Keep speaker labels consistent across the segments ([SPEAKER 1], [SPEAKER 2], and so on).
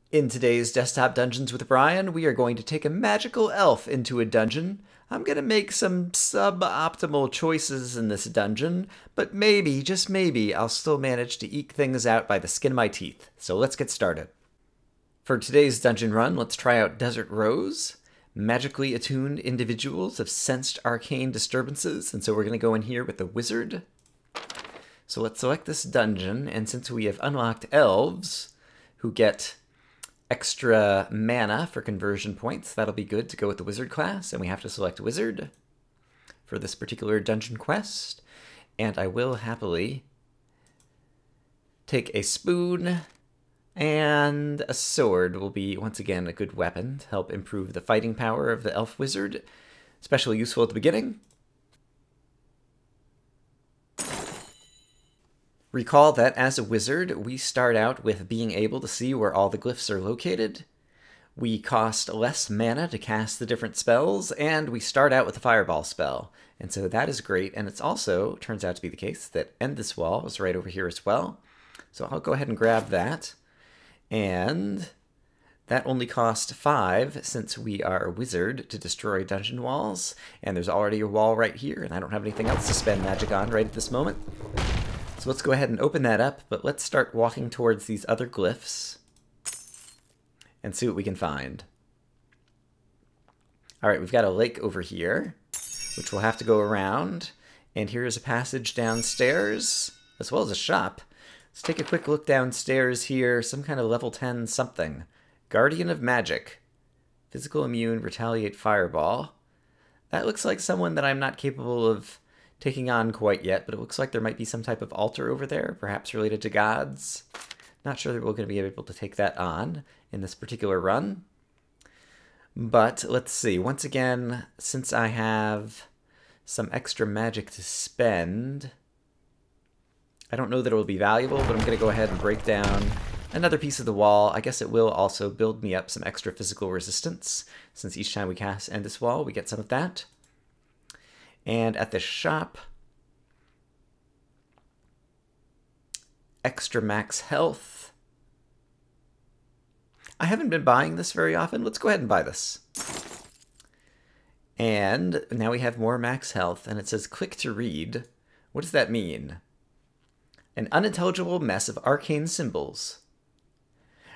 [SPEAKER 1] In today's Desktop Dungeons with Brian, we are going to take a magical elf into a dungeon. I'm going to make some suboptimal choices in this dungeon, but maybe, just maybe, I'll still manage to eke things out by the skin of my teeth. So let's get started. For today's dungeon run, let's try out Desert Rose. Magically attuned individuals have sensed arcane disturbances, and so we're going to go in here with the wizard. So let's select this dungeon, and since we have unlocked elves who get extra mana for conversion points, that'll be good to go with the wizard class, and we have to select wizard for this particular dungeon quest. And I will happily take a spoon, and a sword will be once again a good weapon to help improve the fighting power of the elf wizard, especially useful at the beginning. Recall that as a wizard, we start out with being able to see where all the glyphs are located. We cost less mana to cast the different spells, and we start out with a fireball spell. And so that is great, and it's also, turns out to be the case, that End This Wall is right over here as well. So I'll go ahead and grab that. And that only cost 5 since we are a wizard to destroy dungeon walls. And there's already a wall right here, and I don't have anything else to spend magic on right at this moment. So let's go ahead and open that up, but let's start walking towards these other glyphs and see what we can find. Alright, we've got a lake over here, which we'll have to go around. And here's a passage downstairs, as well as a shop. Let's take a quick look downstairs here. Some kind of level 10 something. Guardian of Magic. Physical immune, retaliate, fireball. That looks like someone that I'm not capable of taking on quite yet, but it looks like there might be some type of altar over there, perhaps related to gods. Not sure that we're going to be able to take that on in this particular run. But let's see. Once again, since I have some extra magic to spend, I don't know that it will be valuable, but I'm going to go ahead and break down another piece of the wall. I guess it will also build me up some extra physical resistance, since each time we cast End This Wall, we get some of that. And at the shop, extra max health. I haven't been buying this very often. Let's go ahead and buy this. And now we have more max health, and it says click to read. What does that mean? An unintelligible mess of arcane symbols.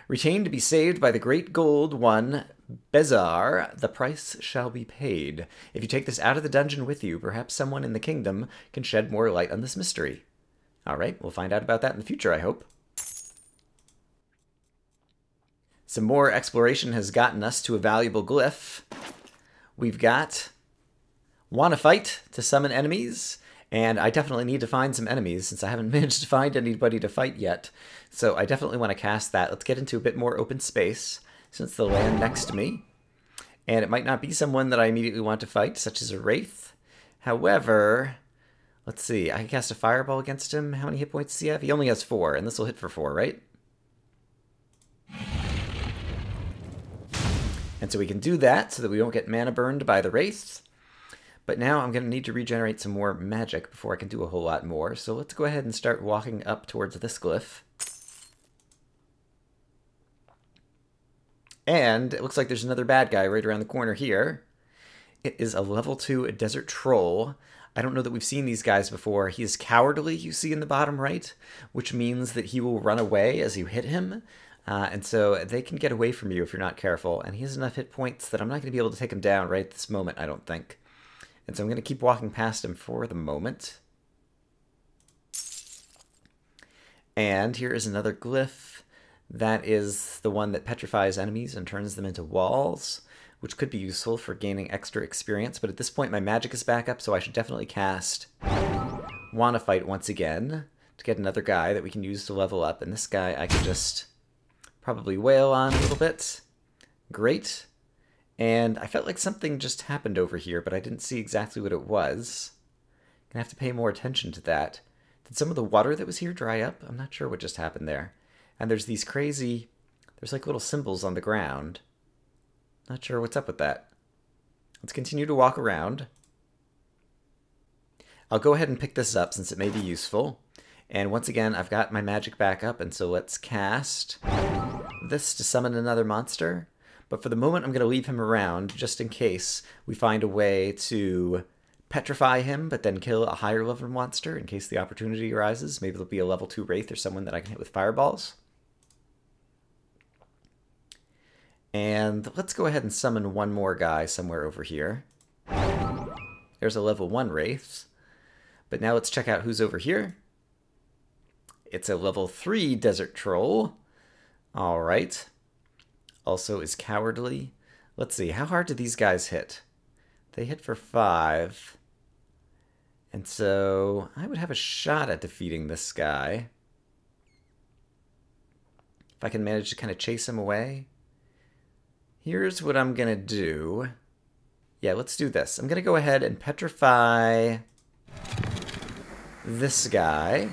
[SPEAKER 1] Retained to be saved by the great gold one, Bezar, the price shall be paid. If you take this out of the dungeon with you, perhaps someone in the kingdom can shed more light on this mystery. Alright, we'll find out about that in the future, I hope. Some more exploration has gotten us to a valuable glyph. We've got Wanna Fight to summon enemies. And I definitely need to find some enemies since I haven't managed to find anybody to fight yet. So I definitely want to cast that. Let's get into a bit more open space since they'll land next to me. And it might not be someone that I immediately want to fight, such as a wraith. However, let's see. I can cast a fireball against him. How many hit points does he have? He only has 4, and this will hit for 4, right? And so we can do that so that we don't get mana burned by the wraiths. But now I'm going to need to regenerate some more magic before I can do a whole lot more. So let's go ahead and start walking up towards this glyph. And it looks like there's another bad guy right around the corner here. It is a level 2 desert troll. I don't know that we've seen these guys before. He is cowardly, you see in the bottom right, which means that he will run away as you hit him. And so they can get away from you if you're not careful. And he has enough hit points that I'm not going to be able to take him down right at this moment, I don't think. And so I'm going to keep walking past him for the moment. And here is another glyph. That is the one that petrifies enemies and turns them into walls, which could be useful for gaining extra experience. But at this point, my magic is back up, so I should definitely cast Wanna Fight once again to get another guy that we can use to level up. And this guy I can just probably wail on a little bit. Great. And I felt like something just happened over here, but I didn't see exactly what it was. Gonna have to pay more attention to that. Did some of the water that was here dry up? I'm not sure what just happened there. And there's these crazy, there's like little symbols on the ground. Not sure what's up with that. Let's continue to walk around. I'll go ahead and pick this up since it may be useful. And once again, I've got my magic back up, and so let's cast this to summon another monster, but for the moment I'm going to leave him around just in case we find a way to petrify him, but then kill a higher level monster in case the opportunity arises. Maybe there'll be a level 2 Wraith or someone that I can hit with fireballs. And let's go ahead and summon one more guy somewhere over here. There's a level 1 Wraith. But now let's check out who's over here. It's a level 3 Desert Troll. Alright. Also is cowardly. Let's see, how hard do these guys hit? They hit for 5. And so I would have a shot at defeating this guy. If I can manage to kind of chase him away. Here's what I'm going to do. Yeah, let's do this. I'm going to go ahead and petrify this guy.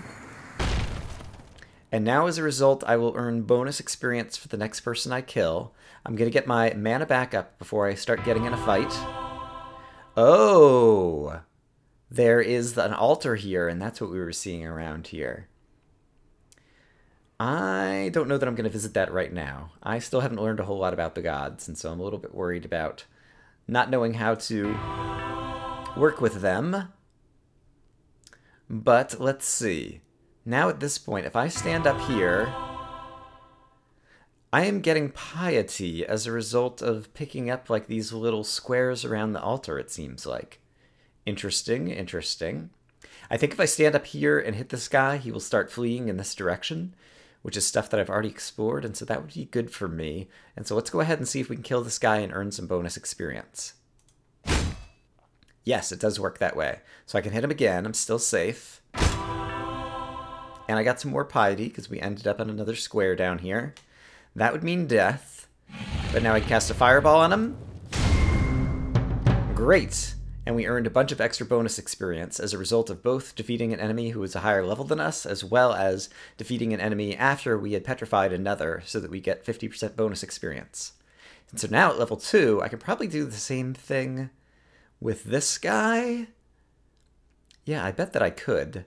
[SPEAKER 1] And now as a result, I will earn bonus experience for the next person I kill. I'm going to get my mana back up before I start getting in a fight. Oh! There is an altar here, and that's what we were seeing around here. I don't know that I'm going to visit that right now. I still haven't learned a whole lot about the gods, and so I'm a little bit worried about not knowing how to work with them. But let's see. Now at this point, if I stand up here, I am getting piety as a result of picking up like these little squares around the altar, it seems like. Interesting, interesting. I think if I stand up here and hit this guy, he will start fleeing in this direction, which is stuff that I've already explored, and so that would be good for me. And so let's go ahead and see if we can kill this guy and earn some bonus experience. Yes, it does work that way. So I can hit him again, I'm still safe. And I got some more piety, because we ended up on another square down here. That would mean death. But now I can cast a fireball on him. Great! And we earned a bunch of extra bonus experience as a result of both defeating an enemy who was a higher level than us, as well as defeating an enemy after we had petrified another, so that we get 50% bonus experience. And so now at level 2, I can probably do the same thing with this guy. Yeah, I bet that I could.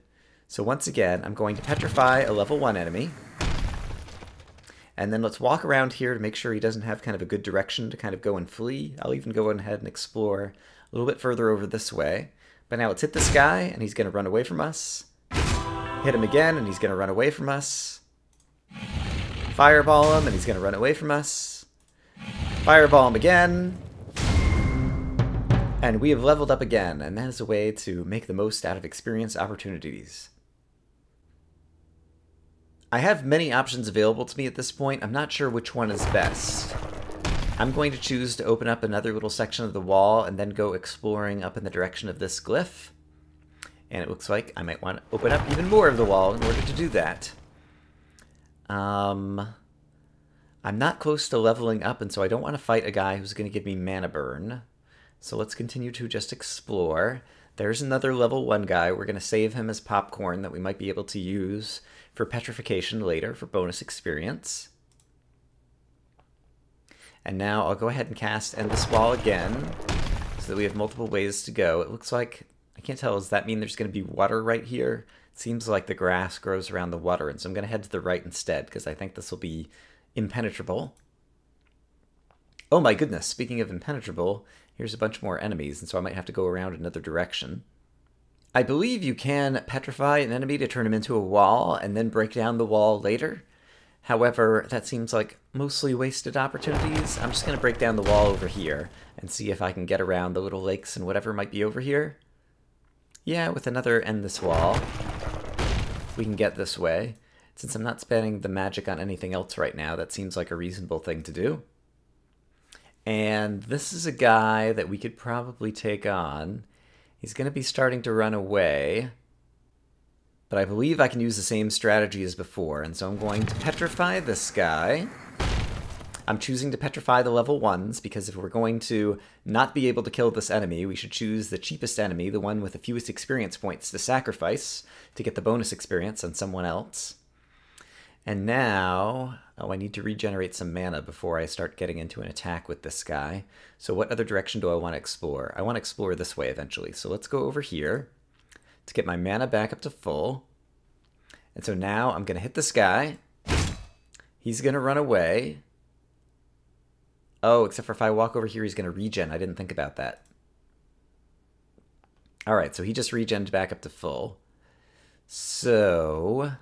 [SPEAKER 1] So once again, I'm going to petrify a level 1 enemy. And then let's walk around here to make sure he doesn't have kind of a good direction to kind of go and flee. I'll even go ahead and explore a little bit further over this way. But now let's hit this guy, and he's going to run away from us. Hit him again, and he's going to run away from us. Fireball him, and he's going to run away from us. Fireball him again. And we have leveled up again, and that is a way to make the most out of experience opportunities. I have many options available to me at this point. I'm not sure which one is best. I'm going to choose to open up another little section of the wall and then go exploring up in the direction of this glyph. And it looks like I might want to open up even more of the wall in order to do that. I'm not close to leveling up, and so I don't want to fight a guy who's going to give me mana burn. So let's continue to just explore. There's another level 1 guy. We're going to save him as popcorn that we might be able to use for petrification later for bonus experience. And now I'll go ahead and cast Endless Wall again, so that we have multiple ways to go. It looks like, I can't tell, does that mean there's going to be water right here? It seems like the grass grows around the water, and so I'm going to head to the right instead, because I think this will be impenetrable. Oh my goodness, speaking of impenetrable, here's a bunch more enemies, and so I might have to go around another direction. I believe you can petrify an enemy to turn him into a wall, and then break down the wall later. However, that seems like mostly wasted opportunities. I'm just going to break down the wall over here and see if I can get around the little lakes and whatever might be over here. Yeah, with another Endless Wall, we can get this way. Since I'm not spending the magic on anything else right now, that seems like a reasonable thing to do. And this is a guy that we could probably take on. He's going to be starting to run away. But I believe I can use the same strategy as before, and so I'm going to petrify this guy. I'm choosing to petrify the level 1s, because if we're going to not be able to kill this enemy, we should choose the cheapest enemy, the one with the fewest experience points to sacrifice to get the bonus experience on someone else. And now, oh, I need to regenerate some mana before I start getting into an attack with this guy. So what other direction do I want to explore? I want to explore this way eventually, so let's go over here to get my mana back up to full. And so now I'm going to hit this guy. He's going to run away. Oh, except for if I walk over here, he's going to regen. I didn't think about that. All right, so he just regened back up to full. So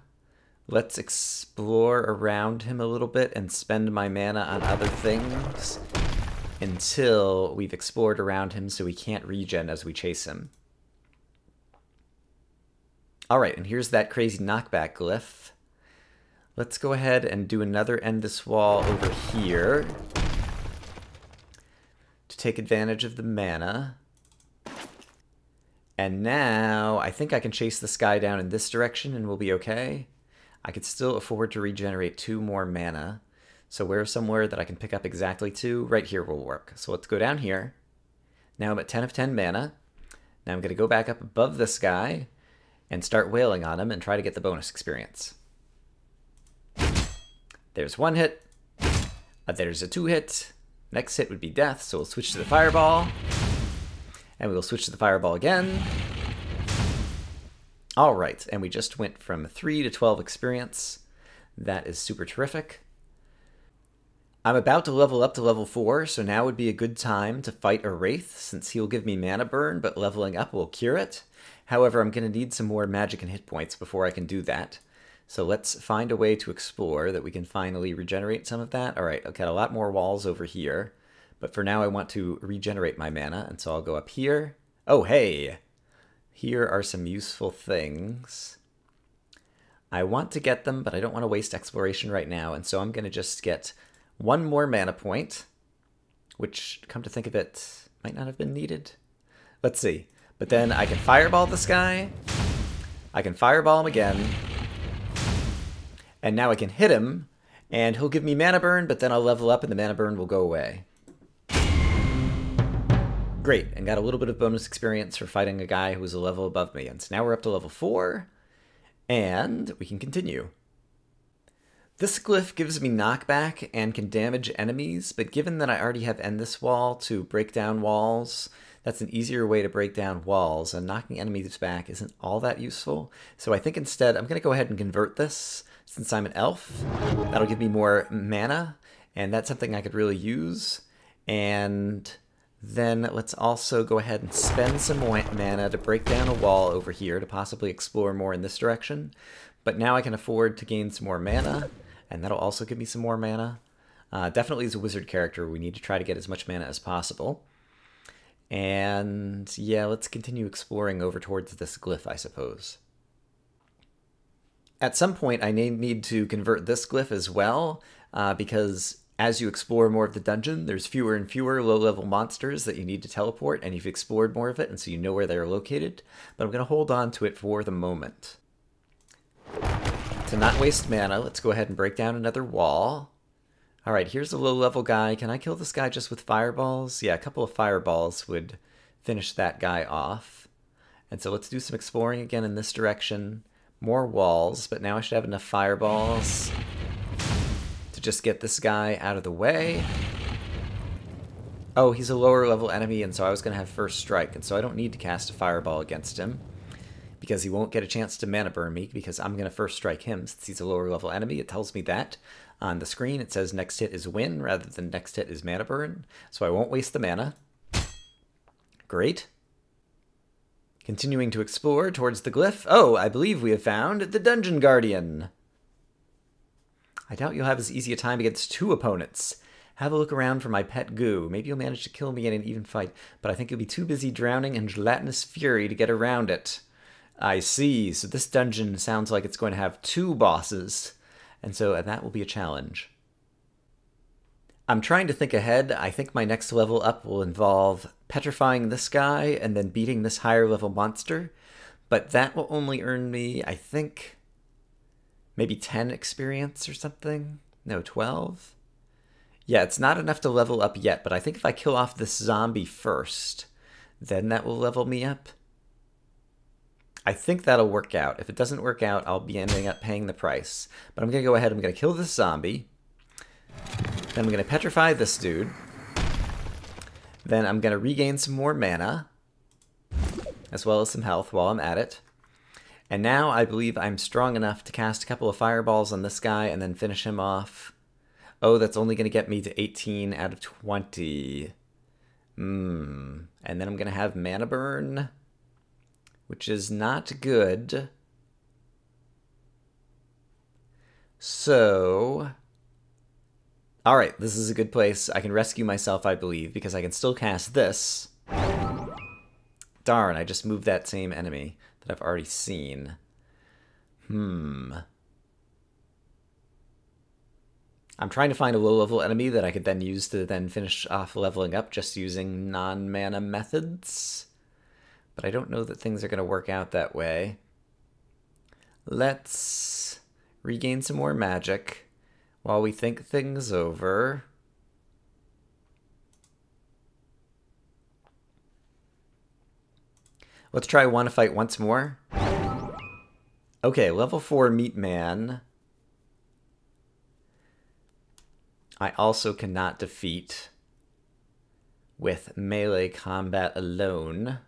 [SPEAKER 1] let's explore around him a little bit and spend my mana on other things until we've explored around him so he can't regen as we chase him. All right, and here's that crazy knockback glyph. Let's go ahead and do another end this wall over here to take advantage of the mana. And now I think I can chase this guy down in this direction and we'll be okay. I could still afford to regenerate 2 more mana. So where's somewhere that I can pick up exactly 2? Right here will work. So let's go down here. Now I'm at 10 of 10 mana. Now I'm going to go back up above this guy and start wailing on him and try to get the bonus experience. There's 1 hit. There's a 2 hit. Next hit would be death, so we'll switch to the fireball. And we'll switch to the fireball again. All right, and we just went from 3 to 12 experience. That is super terrific. I'm about to level up to level 4, so now would be a good time to fight a Wraith, since he'll give me mana burn, but leveling up will cure it. However, I'm going to need some more magic and hit points before I can do that. So let's find a way to explore that we can finally regenerate some of that. All right, I've got a lot more walls over here. But for now, I want to regenerate my mana, and so I'll go up here. Oh, hey! Here are some useful things. I want to get them, but I don't want to waste exploration right now, and so I'm going to just get 1 more mana point, which, come to think of it, might not have been needed. Let's see. But then I can fireball this guy. I can fireball him again. And now I can hit him, and he'll give me mana burn, but then I'll level up and the mana burn will go away. Great, and got a little bit of bonus experience for fighting a guy who was a level above me. And so now we're up to level 4, and we can continue. This glyph gives me knockback and can damage enemies, but given that I already have End This Wall to break down walls, that's an easier way to break down walls, and knocking enemies back isn't all that useful. So I think instead I'm going to go ahead and convert this, since I'm an elf. That'll give me more mana, and that's something I could really use. And then let's also go ahead and spend some mana to break down a wall over here to possibly explore more in this direction. But now I can afford to gain some more mana, and that'll also give me some more mana. Definitely as a wizard character, we need to try to get as much mana as possible. And yeah, let's continue exploring over towards this glyph, I suppose. At some point, I need to convert this glyph as well, because as you explore more of the dungeon, there's fewer and fewer low-level monsters that you need to teleport, and you've explored more of it, and so you know where they're located. But I'm going to hold on to it for the moment. To not waste mana, let's go ahead and break down another wall. All right, here's a low-level guy. Can I kill this guy just with fireballs? Yeah, a couple of fireballs would finish that guy off. And so let's do some exploring again in this direction. More walls, but now I should have enough fireballs to just get this guy out of the way. Oh, he's a lower level enemy, and so I was going to have first strike, and so I don't need to cast a fireball against him, because he won't get a chance to mana burn me, because I'm going to first strike him since he's a lower level enemy. It tells me that. On the screen, it says next hit is win, rather than next hit is mana burn, so I won't waste the mana. Great. Continuing to explore towards the glyph. Oh, I believe we have found the Dungeon Guardian. I doubt you'll have as easy a time against 2 opponents. Have a look around for my pet goo. Maybe you'll manage to kill me in an even fight, but I think you'll be too busy drowning in gelatinous fury to get around it. I see. So this dungeon sounds like it's going to have 2 bosses, and so that will be a challenge. I'm trying to think ahead. I think my next level up will involve petrifying this guy and then beating this higher level monster, but that will only earn me, I think, maybe 10 experience or something? No, 12? Yeah, it's not enough to level up yet, but I think if I kill off this zombie first, then that will level me up. I think that'll work out. If it doesn't work out, I'll be ending up paying the price. But I'm going to go ahead, I'm going to kill this zombie. Then I'm going to petrify this dude. Then I'm going to regain some more mana, as well as some health while I'm at it. And now I believe I'm strong enough to cast a couple of fireballs on this guy and then finish him off. Oh, that's only going to get me to 18 out of 20. And then I'm going to have mana burn, which is not good. So, all right, this is a good place. I can rescue myself, I believe, because I can still cast this. Darn, I just moved that same enemy that I've already seen. I'm trying to find a low-level enemy that I could then use to then finish off leveling up just using non-mana methods. But I don't know that things are going to work out that way. Let's regain some more magic while we think things over. Let's try Wanna Fight once more. Okay, level 4 Meat Man. I also cannot defeat with melee combat alone.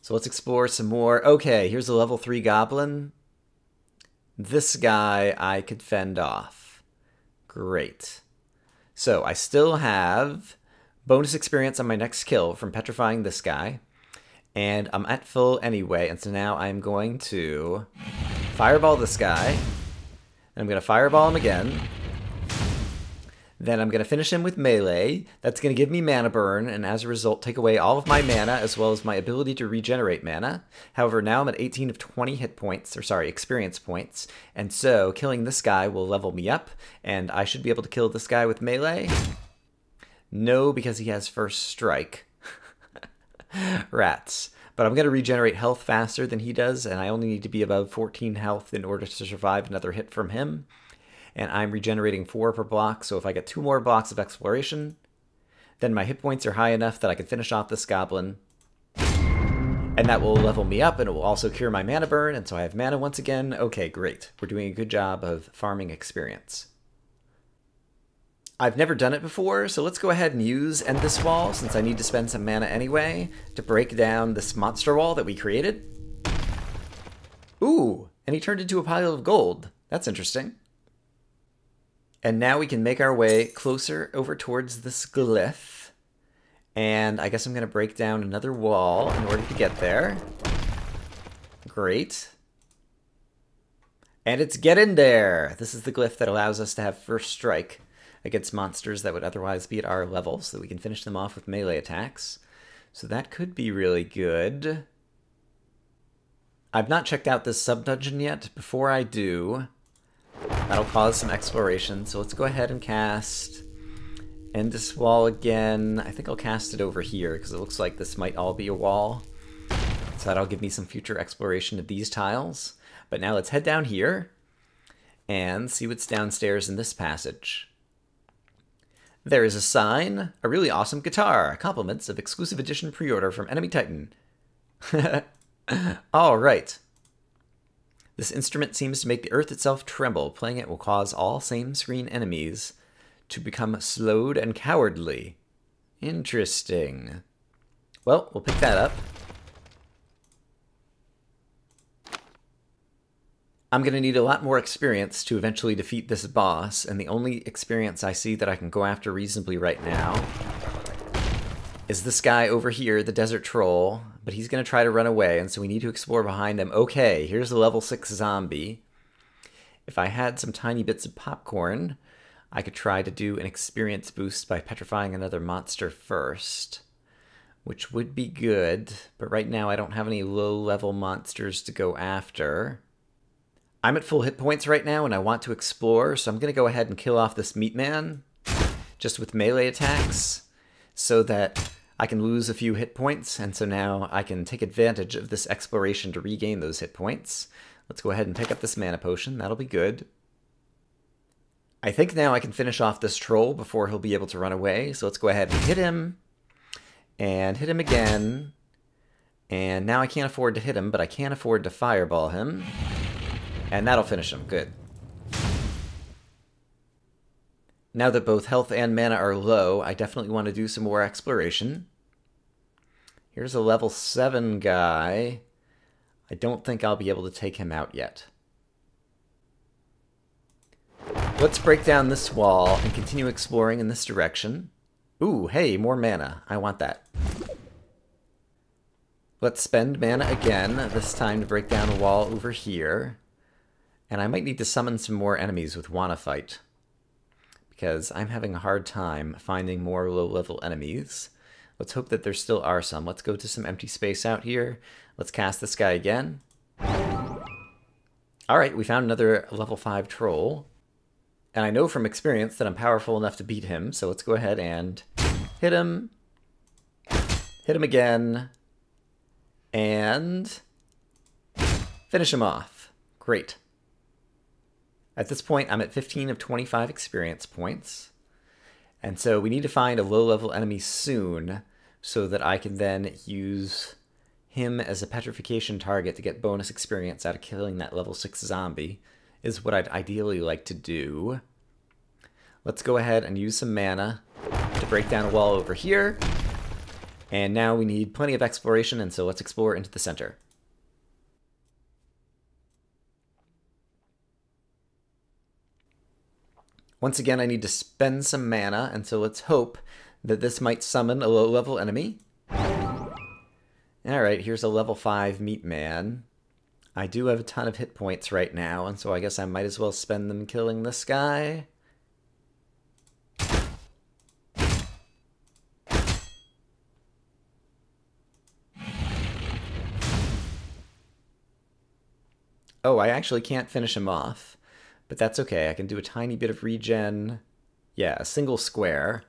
[SPEAKER 1] So let's explore some more. Okay, here's a level 3 goblin. This guy I could fend off. Great. So I still have bonus experience on my next kill from petrifying this guy. And I'm at full anyway, and so now I'm going to fireball this guy. And I'm going to fireball him again. Then I'm going to finish him with melee. That's going to give me mana burn, and as a result, take away all of my mana, as well as my ability to regenerate mana. However, now I'm at 18 of 20 hit points, or sorry, experience points. And so, killing this guy will level me up, and I should be able to kill this guy with melee. No, because he has first strike. Rats. But I'm going to regenerate health faster than he does, and I only need to be above 14 health in order to survive another hit from him. And I'm regenerating 4 per block, so if I get 2 more blocks of exploration, then my hit points are high enough that I can finish off this goblin. And that will level me up, and it will also cure my mana burn, and so I have mana once again. Okay, great. We're doing a good job of farming experience. I've never done it before, so let's go ahead and use End This Wall, since I need to spend some mana anyway, to break down this monster wall that we created. Ooh, and he turned into a pile of gold. That's interesting. And now we can make our way closer over towards this glyph. And I guess I'm going to break down another wall in order to get there. Great. And it's Get In There! This is the glyph that allows us to have first strike against monsters that would otherwise be at our level, so that we can finish them off with melee attacks. So that could be really good. I've not checked out this sub-dungeon yet. Before I do, that'll cause some exploration, so let's go ahead and cast End This Wall again. I think I'll cast it over here, because it looks like this might all be a wall. So that'll give me some future exploration of these tiles. But now let's head down here and see what's downstairs in this passage. There is a sign, a really awesome guitar, compliments of exclusive edition pre-order from Enemy Titan. All right. This instrument seems to make the earth itself tremble. Playing it will cause all same-screen enemies to become slowed and cowardly. Interesting. Well, we'll pick that up. I'm going to need a lot more experience to eventually defeat this boss, and the only experience I see that I can go after reasonably right now is this guy over here, the desert troll, but he's going to try to run away, and so we need to explore behind him. Okay, here's the level 6 zombie. If I had some tiny bits of popcorn, I could try to do an experience boost by petrifying another monster first, which would be good, but right now I don't have any low-level monsters to go after. I'm at full hit points right now, and I want to explore, so I'm going to go ahead and kill off this meat man, just with melee attacks, so that I can lose a few hit points, and so now I can take advantage of this exploration to regain those hit points. Let's go ahead and pick up this mana potion. That'll be good. I think now I can finish off this troll before he'll be able to run away, so let's go ahead and hit him again, and now I can't afford to hit him, but I can afford to fireball him. And that'll finish him. Good. Now that both health and mana are low, I definitely want to do some more exploration. Here's a level 7 guy. I don't think I'll be able to take him out yet. Let's break down this wall and continue exploring in this direction. Ooh, hey, more mana. I want that. Let's spend mana again, this time to break down a wall over here. And I might need to summon some more enemies with Wanna Fight, because I'm having a hard time finding more low-level enemies. Let's hope that there still are some. Let's go to some empty space out here. Let's cast this guy again. Alright, we found another level 5 troll. And I know from experience that I'm powerful enough to beat him, so let's go ahead and hit him. Hit him again. And finish him off. Great. At this point, I'm at 15 of 25 experience points. And so we need to find a low-level enemy soon so that I can then use him as a petrification target to get bonus experience out of killing that level 6 zombie, is what I'd ideally like to do. Let's go ahead and use some mana to break down a wall over here. And now we need plenty of exploration, and so let's explore into the center. Once again, I need to spend some mana, and so let's hope that this might summon a low-level enemy. Alright, here's a level 5 meat man. I do have a ton of hit points right now, and so I guess I might as well spend them killing this guy. Oh, I actually can't finish him off, but that's okay. I can do a tiny bit of regen. Yeah, a single square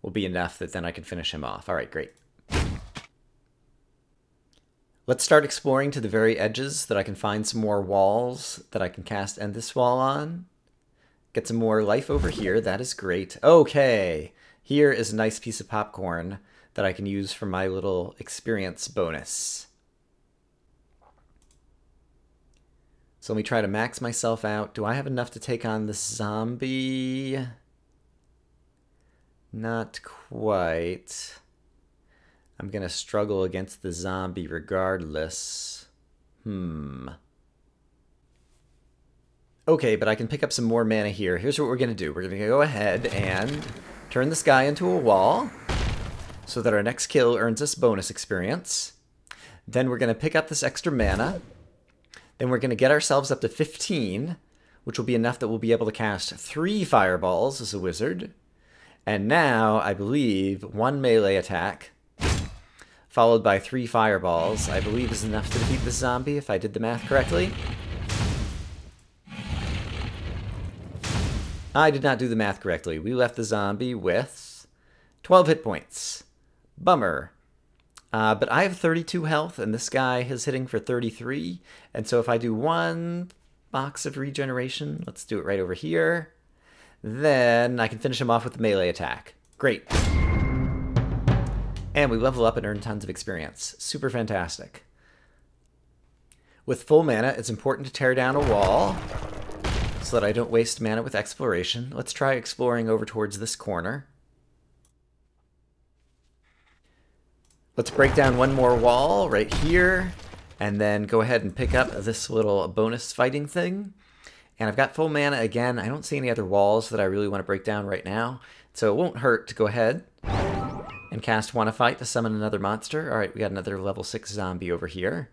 [SPEAKER 1] will be enough that then I can finish him off. All right, great. Let's start exploring to the very edges so that I can find some more walls that I can cast End This Wall on. Get some more life over here. That is great. Okay, here is a nice piece of popcorn that I can use for my little experience bonus. So let me try to max myself out. Do I have enough to take on this zombie? Not quite. I'm gonna struggle against the zombie regardless. Okay, but I can pick up some more mana here. Here's what we're gonna do. We're gonna go ahead and turn this guy into a wall so that our next kill earns us bonus experience. Then we're gonna pick up this extra mana. Then we're going to get ourselves up to 15, which will be enough that we'll be able to cast 3 fireballs as a wizard. And now, I believe, 1 melee attack, followed by 3 fireballs, I believe is enough to defeat this zombie, if I did the math correctly. I did not do the math correctly. We left the zombie with 12 hit points. Bummer. But I have 32 health, and this guy is hitting for 33. And so if I do 1 box of regeneration, let's do it right over here, then I can finish him off with the melee attack. Great. And we level up and earn tons of experience. Super fantastic. With full mana, it's important to tear down a wall so that I don't waste mana with exploration. Let's try exploring over towards this corner. Let's break down one more wall right here, and then go ahead and pick up this little bonus fighting thing. And I've got full mana again. I don't see any other walls that I really want to break down right now, so it won't hurt to go ahead and cast Wanna Fight to summon another monster. All right, we got another level 6 zombie over here.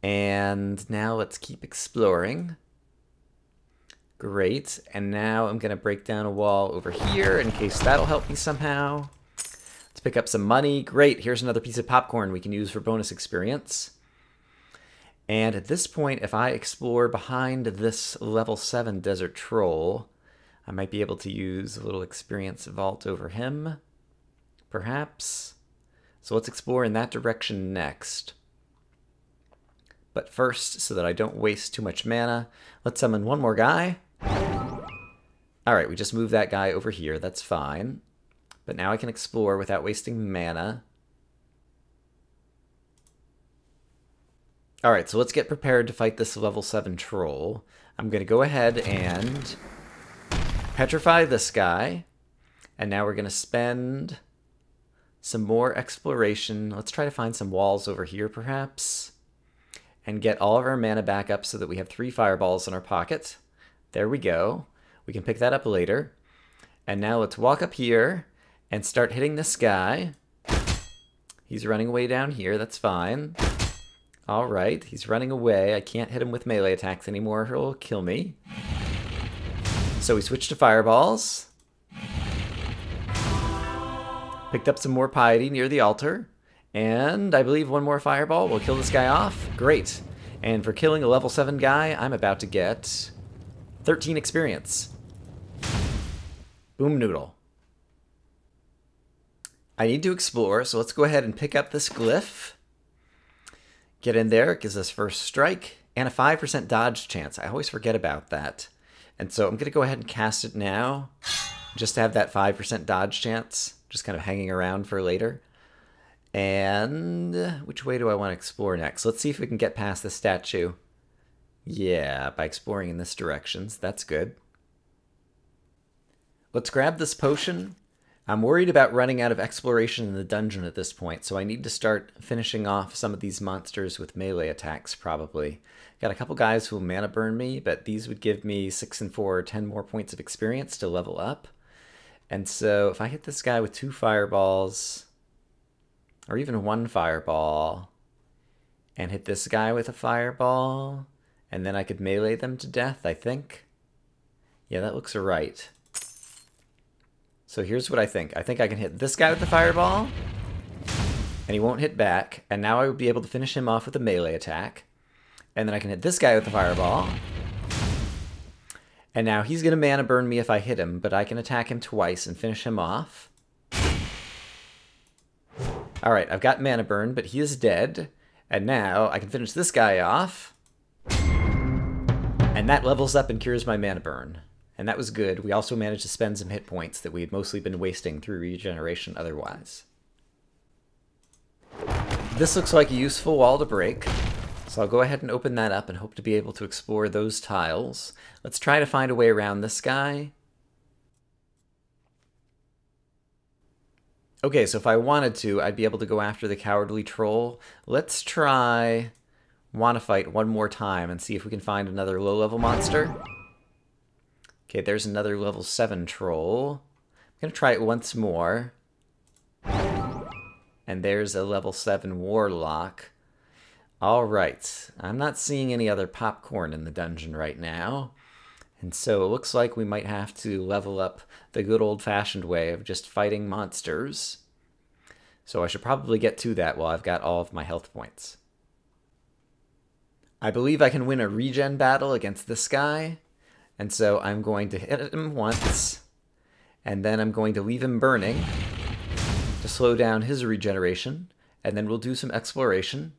[SPEAKER 1] And now let's keep exploring. Great, and now I'm gonna break down a wall over here in case that'll help me somehow. Pick up some money. Great, here's another piece of popcorn we can use for bonus experience. And at this point, if I explore behind this level 7 desert troll, I might be able to use a little experience vault over him, perhaps. So let's explore in that direction next. But first, so that I don't waste too much mana, let's summon one more guy. All right, we just moved that guy over here. That's fine. But now I can explore without wasting mana. Alright, so let's get prepared to fight this level 7 troll. I'm going to go ahead and petrify this guy. And now we're going to spend some more exploration. Let's try to find some walls over here, perhaps. and get all of our mana back up so that we have 3 fireballs in our pocket. There we go. We can pick that up later. And now let's walk up here and start hitting this guy. He's running away down here. That's fine. All right, he's running away. I can't hit him with melee attacks anymore. He'll kill me. So we switched to fireballs. Picked up some more piety near the altar. And I believe one more fireball will kill this guy off. Great. And for killing a level 7 guy, I'm about to get 13 experience. Boom noodle. I need to explore, so let's go ahead and pick up this glyph. Get in there, it gives us first strike, and a 5% dodge chance. I always forget about that. And so I'm going to go ahead and cast it now, just to have that 5% dodge chance, just kind of hanging around for later. And which way do I want to explore next? Let's see if we can get past the statue. Yeah, by exploring in this direction. That's good. Let's grab this potion. I'm worried about running out of exploration in the dungeon at this point, so I need to start finishing off some of these monsters with melee attacks, probably. Got a couple guys who will mana burn me, but these would give me 6 and 4, 10 more points of experience to level up. And so if I hit this guy with 2 fireballs, or even 1 fireball, and hit this guy with a fireball, and then I could melee them to death, I think. Yeah, that looks right. So here's what I think. I think I can hit this guy with the fireball, and he won't hit back, and now I would be able to finish him off with a melee attack. And then I can hit this guy with the fireball, and now he's going to mana burn me if I hit him, but I can attack him twice and finish him off. Alright, I've got mana burn, but he is dead, and now I can finish this guy off, and that levels up and cures my mana burn. And that was good. We also managed to spend some hit points that we had mostly been wasting through regeneration otherwise. This looks like a useful wall to break, so I'll go ahead and open that up and hope to be able to explore those tiles. Let's try to find a way around this guy. Okay, so if I wanted to, I'd be able to go after the cowardly troll. Let's try Wanna Fight one more time and see if we can find another low-level monster. Okay, there's another level 7 troll. I'm going to try it once more. And there's a level 7 warlock. Alright, I'm not seeing any other popcorn in the dungeon right now. And so it looks like we might have to level up the good old-fashioned way of just fighting monsters. So I should probably get to that while I've got all of my health points. I believe I can win a regen battle against this guy. And so I'm going to hit him once, and then I'm going to leave him burning to slow down his regeneration, and then we'll do some exploration.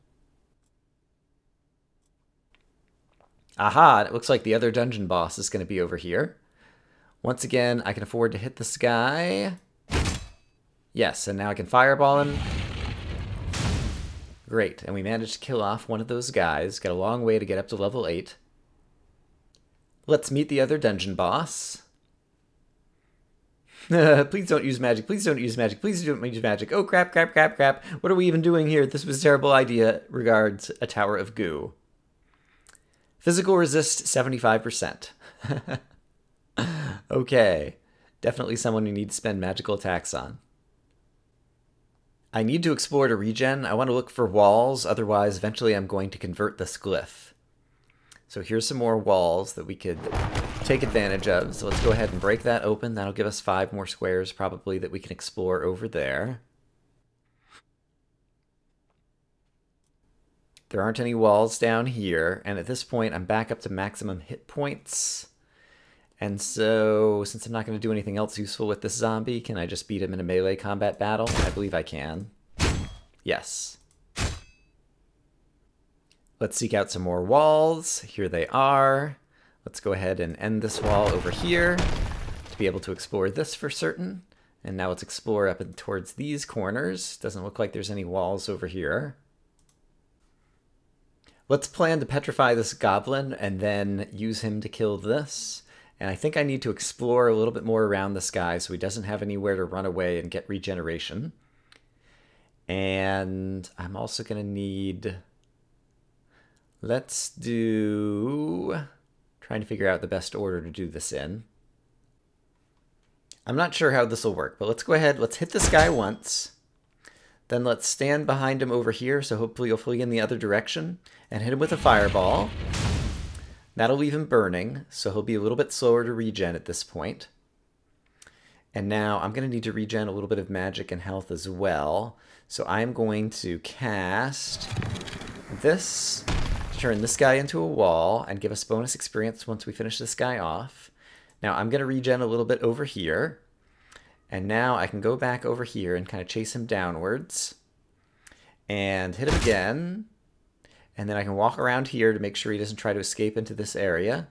[SPEAKER 1] Aha, it looks like the other dungeon boss is going to be over here. Once again, I can afford to hit this guy. Yes, and now I can fireball him. Great, and we managed to kill off one of those guys. Got a long way to get up to level 8. Let's meet the other dungeon boss. Please don't use magic. Please don't use magic. Please don't use magic. Oh, crap, crap, crap, crap. What are we even doing here? This was a terrible idea. Regards, a tower of goo. Physical resist 75%. Okay. Definitely someone you need to spend magical attacks on. I need to explore to regen. I want to look for walls. Otherwise, eventually I'm going to convert this glyph. So here's some more walls that we could take advantage of. So let's go ahead and break that open. That'll give us 5 more squares probably that we can explore over there. There aren't any walls down here. And at this point, I'm back up to maximum hit points. And so, since I'm not going to do anything else useful with this zombie, can I just beat him in a melee combat battle? I believe I can. Yes. Let's seek out some more walls. Here they are. Let's go ahead and end this wall over here to be able to explore this for certain. And now let's explore up and towards these corners. Doesn't look like there's any walls over here. Let's plan to petrify this goblin and then use him to kill this. And I think I need to explore a little bit more around this guy so he doesn't have anywhere to run away and get regeneration. And I'm also going to need... Let's do... Trying to figure out the best order to do this in. I'm not sure how this will work, but let's go ahead. Let's hit this guy once. Then let's stand behind him over here, so hopefully you'll flee in the other direction, and hit him with a fireball. That'll leave him burning, so he'll be a little bit slower to regen at this point. And now I'm going to need to regen a little bit of magic and health as well. So I'm going to cast this to turn this guy into a wall and give us bonus experience once we finish this guy off. Now I'm going to regen a little bit over here. And now I can go back over here and kind of chase him downwards. And hit him again. And then I can walk around here to make sure he doesn't try to escape into this area.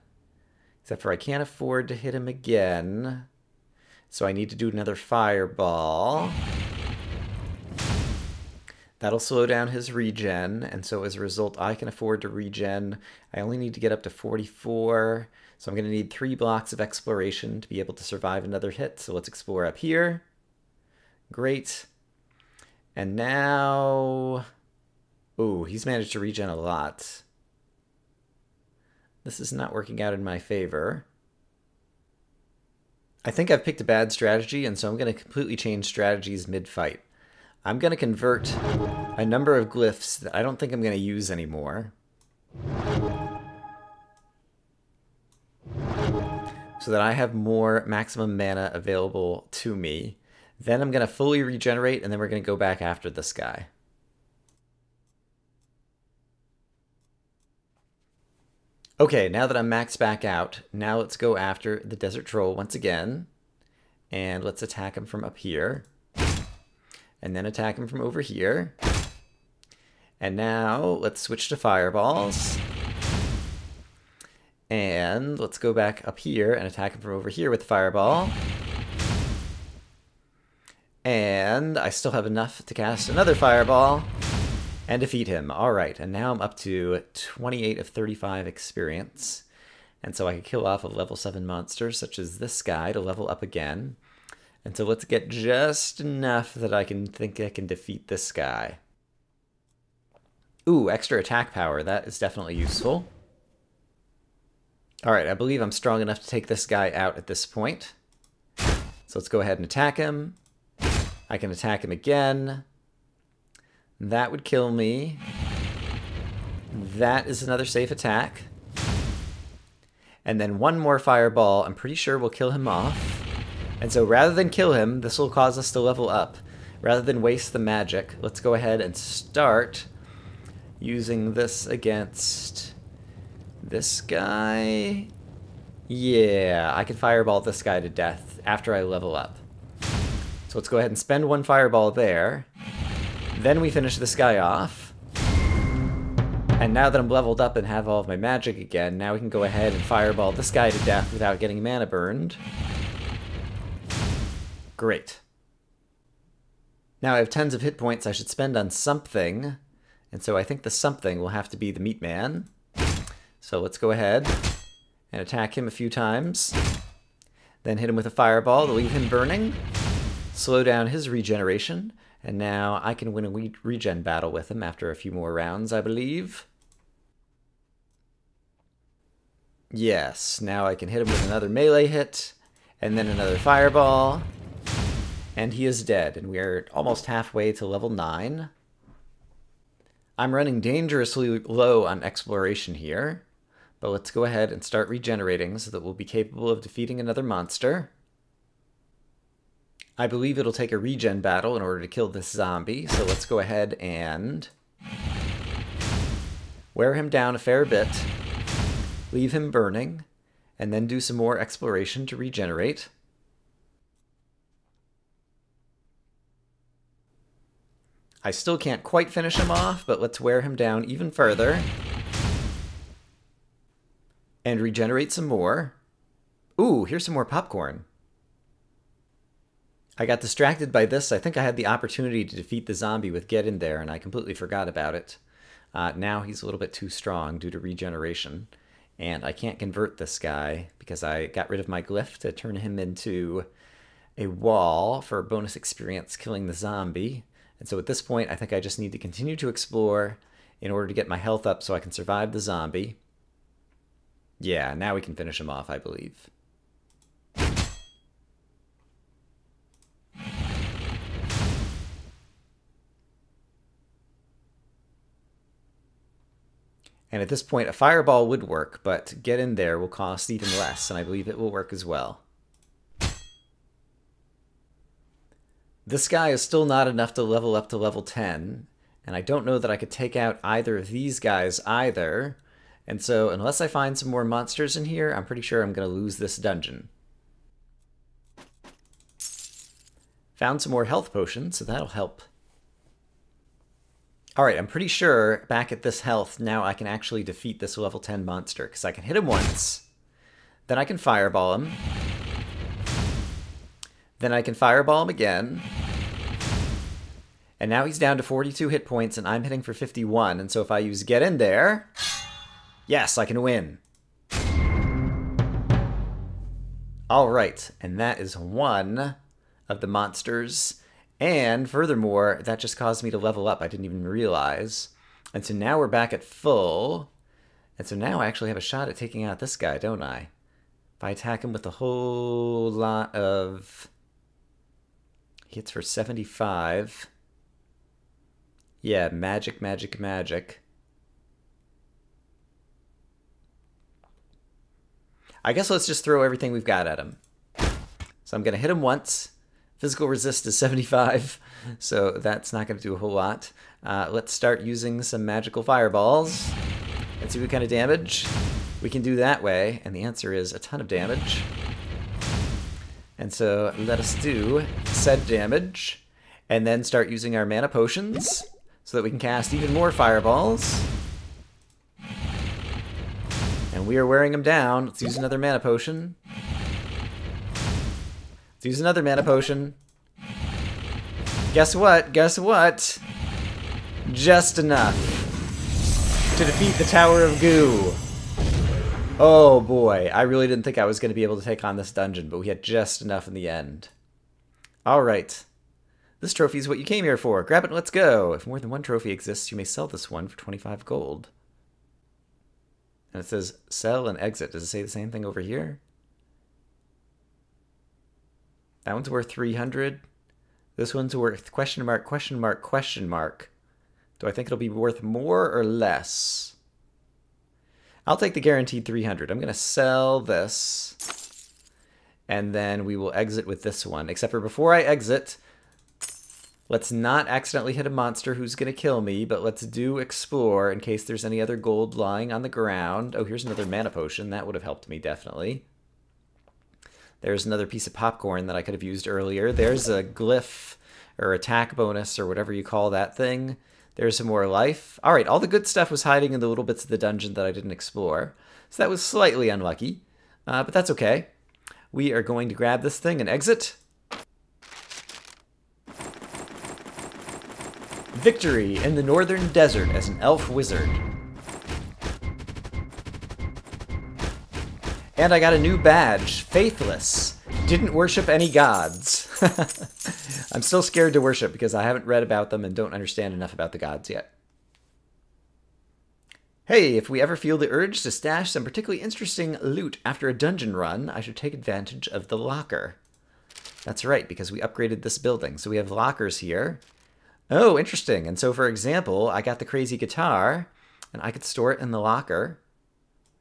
[SPEAKER 1] Except for I can't afford to hit him again. So I need to do another fireball. That'll slow down his regen, and so as a result I can afford to regen. I only need to get up to 44, so I'm going to need 3 blocks of exploration to be able to survive another hit. So let's explore up here. Great. And now... Ooh, he's managed to regen a lot. This is not working out in my favor. I think I've picked a bad strategy, and so I'm going to completely change strategies mid-fight. I'm going to convert a number of glyphs that I don't think I'm going to use anymore, so that I have more maximum mana available to me. Then I'm going to fully regenerate, and then we're going to go back after this guy. Okay, now that I'm maxed back out, now let's go after the Desert Troll once again. And let's attack him from up here. And then attack him from over here. And now let's switch to fireballs. And let's go back up here and attack him from over here with the fireball. And I still have enough to cast another fireball and defeat him. All right, and now I'm up to 28 of 35 experience. And so I can kill off a level 7 monster, such as this guy, to level up again. And so let's get just enough that I can think I can defeat this guy. Ooh, extra attack power. That is definitely useful. All right, I believe I'm strong enough to take this guy out at this point. So let's go ahead and attack him. I can attack him again. That would kill me. That is another safe attack. And then one more fireball, I'm pretty sure will kill him off. And so rather than kill him, this will cause us to level up. Rather than waste the magic, let's go ahead and start using this against this guy. Yeah, I can fireball this guy to death after I level up. So let's go ahead and spend one fireball there. Then we finish this guy off. And now that I'm leveled up and have all of my magic again, now we can go ahead and fireball this guy to death without getting mana burned. Great. Now I have tons of hit points I should spend on something, and so I think the something will have to be the Meat Man. So let's go ahead and attack him a few times, then hit him with a fireball to leave him burning, slow down his regeneration, and now I can win a regen battle with him after a few more rounds, I believe. Yes, now I can hit him with another melee hit, and then another fireball. And he is dead, and we are almost halfway to level 9. I'm running dangerously low on exploration here, but let's go ahead and start regenerating so that we'll be capable of defeating another monster. I believe it'll take a regen battle in order to kill this zombie, so let's go ahead and wear him down a fair bit, leave him burning, and then do some more exploration to regenerate. I still can't quite finish him off, but let's wear him down even further. And regenerate some more. Ooh, here's some more popcorn. I got distracted by this. I think I had the opportunity to defeat the zombie with Get In There, and I completely forgot about it. Now he's a little bit too strong due to regeneration. And I can't convert this guy because I got rid of my glyph to turn him into a wall for bonus experience killing the zombie. And so at this point, I think I just need to continue to explore in order to get my health up so I can survive the zombie. Yeah, now we can finish him off, I believe. And at this point, a fireball would work, but get in there will cost even less, and I believe it will work as well. This guy is still not enough to level up to level 10, and I don't know that I could take out either of these guys either. And so, unless I find some more monsters in here, I'm pretty sure I'm going to lose this dungeon. Found some more health potions, so that'll help. Alright, I'm pretty sure back at this health, now I can actually defeat this level 10 monster, because I can hit him once, then I can fireball him, then I can fireball him again, and now he's down to 42 hit points, and I'm hitting for 51, and so if I use get in there, yes, I can win. Alright, and that is one of the monsters. And furthermore, that just caused me to level up. I didn't even realize. And so now we're back at full. And so now I actually have a shot at taking out this guy, don't I? If I attack him with a whole lot of... hits for 75. Yeah, magic, magic, magic. I guess let's just throw everything we've got at him. So I'm going to hit him once. Physical resist is 75, so that's not going to do a whole lot. Let's start using some magical fireballs and see what kind of damage we can do that way. And the answer is a ton of damage. And so let us do said damage and then start using our mana potions so that we can cast even more fireballs. And we are wearing him down. Let's use another mana potion. Let's use another mana potion. Guess what? Guess what? Just enough to defeat the Tower of Goo. Oh boy, I really didn't think I was going to be able to take on this dungeon, but we had just enough in the end. Alright. This trophy is what you came here for. Grab it and let's go. If more than one trophy exists, you may sell this one for 25 gold. And it says sell and exit. Does it say the same thing over here? That one's worth 300. This one's worth question mark, question mark, question mark. Do I think it'll be worth more or less? I'll take the guaranteed 300. I'm going to sell this. And then we will exit with this one. Except for before I exit, let's not accidentally hit a monster who's going to kill me, but let's do explore in case there's any other gold lying on the ground. Oh, here's another mana potion. That would have helped me, definitely. There's another piece of popcorn that I could have used earlier. There's a glyph or attack bonus or whatever you call that thing. There's some more life. All right, all the good stuff was hiding in the little bits of the dungeon that I didn't explore. So that was slightly unlucky, but that's okay. We are going to grab this thing and exit. Victory in the Northern Desert as an elf wizard. And I got a new badge, Faithless. Didn't worship any gods. I'm still scared to worship because I haven't read about them and don't understand enough about the gods yet. Hey, if we ever feel the urge to stash some particularly interesting loot after a dungeon run, I should take advantage of the locker. That's right, because we upgraded this building. So we have lockers here. Oh, interesting. And so, for example, I got the crazy guitar, and I could store it in the locker.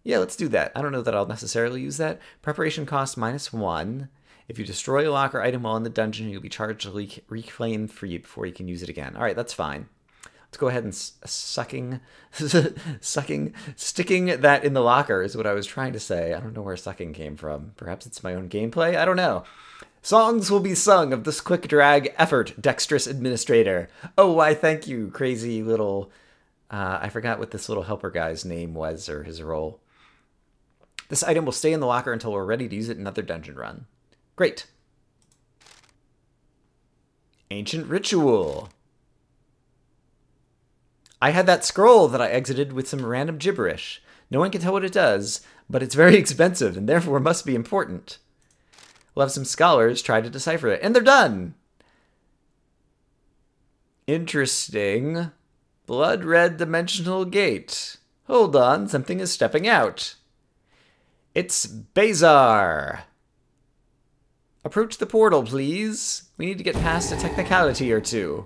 [SPEAKER 1] Yeah, let's do that. I don't know that I'll necessarily use that. Preparation cost -1. If you destroy a locker item while in the dungeon, you'll be charged to reclaim for you before you can use it again. All right, that's fine. Let's go ahead and sticking that in the locker is what I was trying to say. I don't know where sucking came from. Perhaps it's my own gameplay? I don't know. Songs will be sung of this quick drag effort, dexterous administrator. Oh, why, thank you, crazy little... I forgot what this little helper guy's name was or his role. This item will stay in the locker until we're ready to use it in another dungeon run. Great. Ancient Ritual. I had that scroll that I exited with some random gibberish. No one can tell what it does, but it's very expensive and therefore must be important. We'll have some scholars try to decipher it, and they're done! Interesting. Blood red dimensional gate. Hold on, something is stepping out. It's Bazar. Approach the portal, please. We need to get past a technicality or two.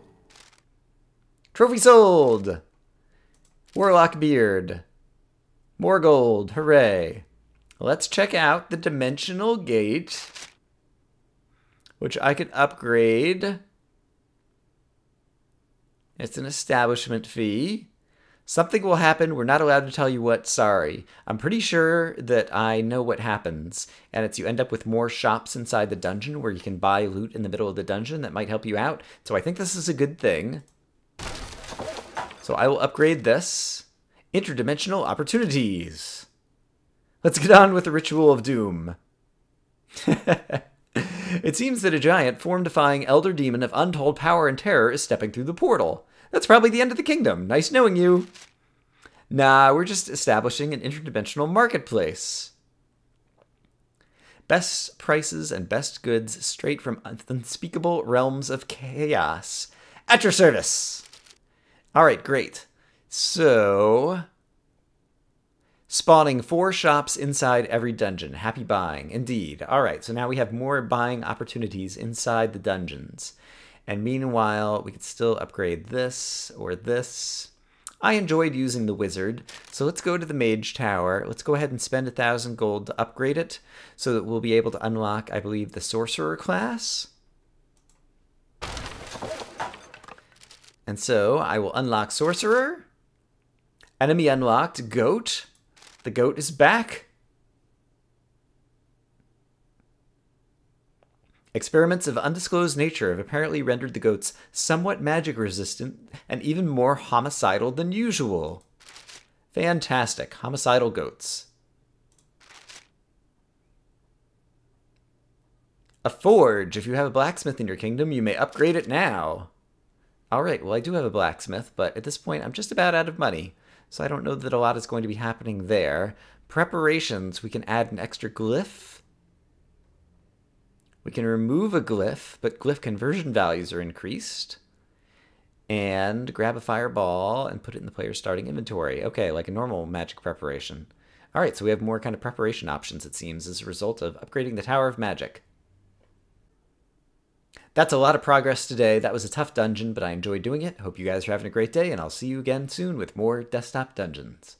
[SPEAKER 1] Trophy sold! Warlock beard. More gold, hooray. Let's check out the dimensional gate, which I could upgrade. It's an establishment fee. Something will happen. We're not allowed to tell you what. Sorry. I'm pretty sure that I know what happens. And it's you end up with more shops inside the dungeon where you can buy loot in the middle of the dungeon that might help you out. So I think this is a good thing. So I will upgrade this. Interdimensional opportunities. Let's get on with the Ritual of Doom. It seems that a giant, form-defying elder demon of untold power and terror is stepping through the portal. That's probably the end of the kingdom. Nice knowing you. Nah, we're just establishing an interdimensional marketplace. Best prices and best goods straight from unspeakable realms of chaos. At your service. All right, great. So, spawning 4 shops inside every dungeon. Happy buying, indeed. All right, so now we have more buying opportunities inside the dungeons. And meanwhile, we could still upgrade this or this. I enjoyed using the wizard, so let's go to the mage tower. Let's go ahead and spend 1,000 gold to upgrade it so that we'll be able to unlock, I believe, the sorcerer class. And so I will unlock sorcerer. Enemy unlocked, goat. The goat is back. Experiments of undisclosed nature have apparently rendered the goats somewhat magic resistant and even more homicidal than usual. Fantastic. Homicidal goats. A forge. If you have a blacksmith in your kingdom, you may upgrade it now. Alright, well I do have a blacksmith, but at this point I'm just about out of money. So I don't know that a lot is going to be happening there. Preparations. We can add an extra glyph. We can remove a glyph, but glyph conversion values are increased. And grab a fireball and put it in the player's starting inventory. Okay, like a normal magic preparation. Alright, so we have more kind of preparation options, it seems, as a result of upgrading the Tower of Magic. That's a lot of progress today. That was a tough dungeon, but I enjoyed doing it. Hope you guys are having a great day, and I'll see you again soon with more desktop dungeons.